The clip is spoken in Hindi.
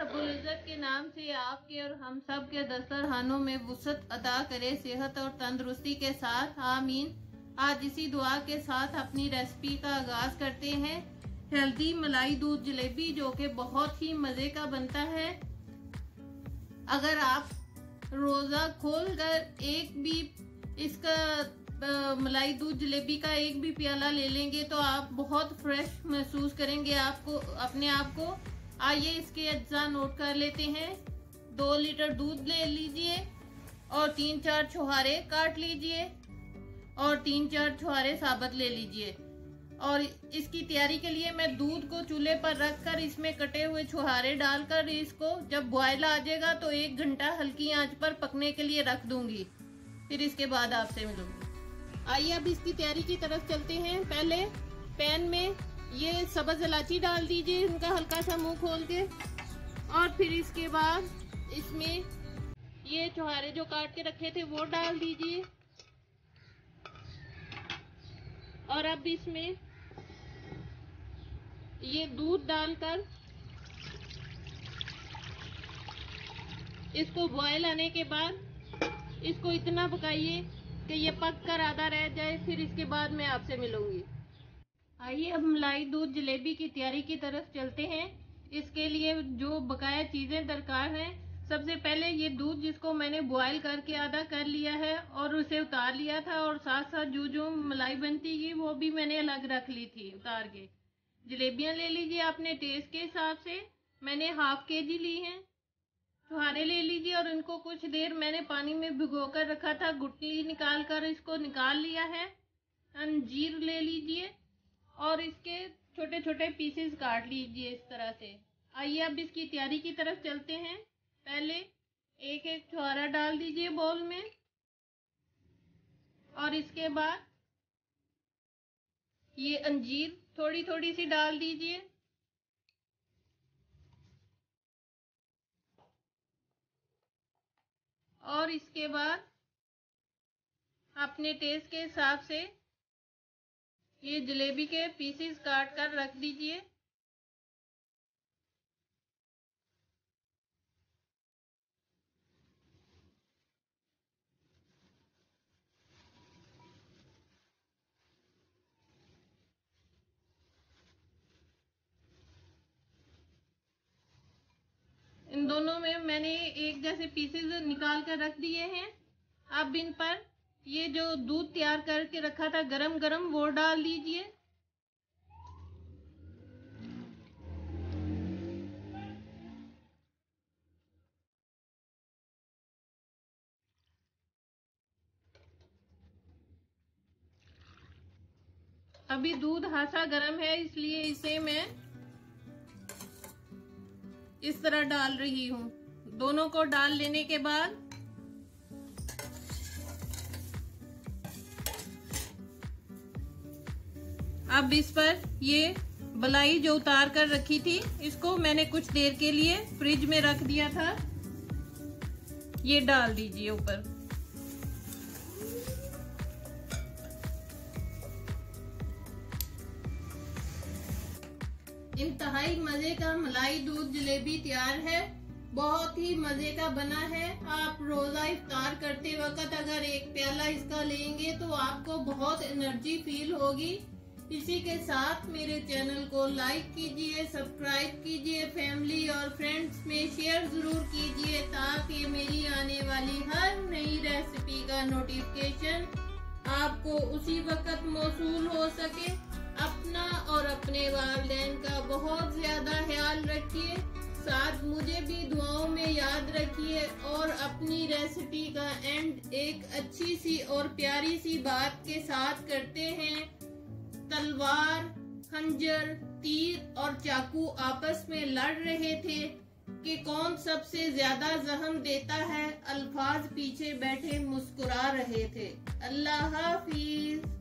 रब्बुल इज़्ज़त के नाम से आपके और हम सब के दस्तरखानों में वुसअत अता करे, सेहत और तंदुरुस्ती के साथ, आमीन। आज इसी दुआ के साथ अपनी रेसिपी का आगाज करते हैं। हेल्दी मलाई दूध जलेबी, जो कि बहुत ही मज़े का बनता है। अगर आप रोज़ा खोलकर एक भी इसका मलाई दूध जलेबी का एक भी प्याला ले लेंगे तो आप बहुत फ्रेश महसूस करेंगे आपको अपने आप को। आइए इसके अज्जा नोट कर लेते हैं। 2 लीटर दूध ले लीजिए और 3-4 छुहारे काट लीजिए और 3-4 छुहारे साबुत ले लीजिए। और इसकी तैयारी के लिए मैं दूध को चूल्हे पर रखकर इसमें कटे हुए छुहारे डालकर इसको जब बॉयल आ जाएगा तो 1 घंटा हल्की आंच पर पकने के लिए रख दूंगी। फिर इसके बाद आपसे मिलूंगी। आइए अब इसकी तैयारी की तरफ चलते हैं। पहले पैन में ये सब्ज इलायची डाल दीजिए, इनका हल्का सा मुंह खोल के, और फिर इसके बाद इसमें ये छुहारे जो काट के रखे थे वो डाल दीजिए। और अब इसमें ये दूध डालकर इसको बॉयल आने के बाद इसको इतना पकाइए कि ये पक कर आधा रह जाए। फिर इसके बाद मैं आपसे मिलूंगी। आइए अब मलाई दूध जलेबी की तैयारी की तरफ चलते हैं। इसके लिए जो बकाया चीजें दरकार हैं, सबसे पहले ये दूध जिसको मैंने बॉयल करके आधा कर लिया है और उसे उतार लिया था, और साथ साथ जो मलाई बनती है वो भी मैंने अलग रख ली थी उतार के। जलेबियां ले लीजिए अपने टेस्ट के हिसाब से। मैंने ½ kg ली हैं। छुहारे ले लीजिए और इनको कुछ देर मैंने पानी में भिगो कर रखा था, गुठली निकाल कर इसको निकाल लिया है। अंजीर ले लीजिए और इसके छोटे छोटे पीसेस काट लीजिए इस तरह से। आइए अब इसकी तैयारी की तरफ चलते हैं। पहले एक छुहारा डाल दीजिए बोल में, और इसके बाद ये अंजीर थोड़ी थोड़ी सी डाल दीजिए। और इसके बाद अपने टेस्ट के हिसाब से ये जलेबी के पीसेस काट कर रख दीजिए। इन दोनों में मैंने एक जैसे पीसेस निकाल कर रख दिए हैं। अब इन पर ये जो दूध तैयार करके रखा था गरम गरम वो डाल दीजिए। अभी दूध हासा गरम है, इसलिए इसे मैं इस तरह डाल रही हूँ। दोनों को डाल लेने के बाद अब इस पर ये मलाई जो उतार कर रखी थी इसको मैंने कुछ देर के लिए फ्रिज में रख दिया था, ये डाल दीजिए ऊपर। इंतहाई मजे का मलाई दूध जलेबी तैयार है। बहुत ही मजे का बना है। आप रोजा इफ्तार करते वक्त अगर एक प्याला इसका लेंगे तो आपको बहुत एनर्जी फील होगी। इसी के साथ मेरे चैनल को लाइक कीजिए, सब्सक्राइब कीजिए, फैमिली और फ्रेंड्स में शेयर जरूर कीजिए ताकि मेरी आने वाली हर नई रेसिपी का नोटिफिकेशन आपको उसी वक्त मौसूल हो सके। अपना और अपने वालिदैन का बहुत ज्यादा ख्याल रखिए, साथ मुझे भी दुआओं में याद रखिए। और अपनी रेसिपी का एंड एक अच्छी सी और प्यारी सी बात के साथ करते हैं। तलवार, खंजर, तीर और चाकू आपस में लड़ रहे थे कि कौन सबसे ज्यादा जख्म देता है। अल्फाज पीछे बैठे मुस्कुरा रहे थे। अल्लाह हाफिज।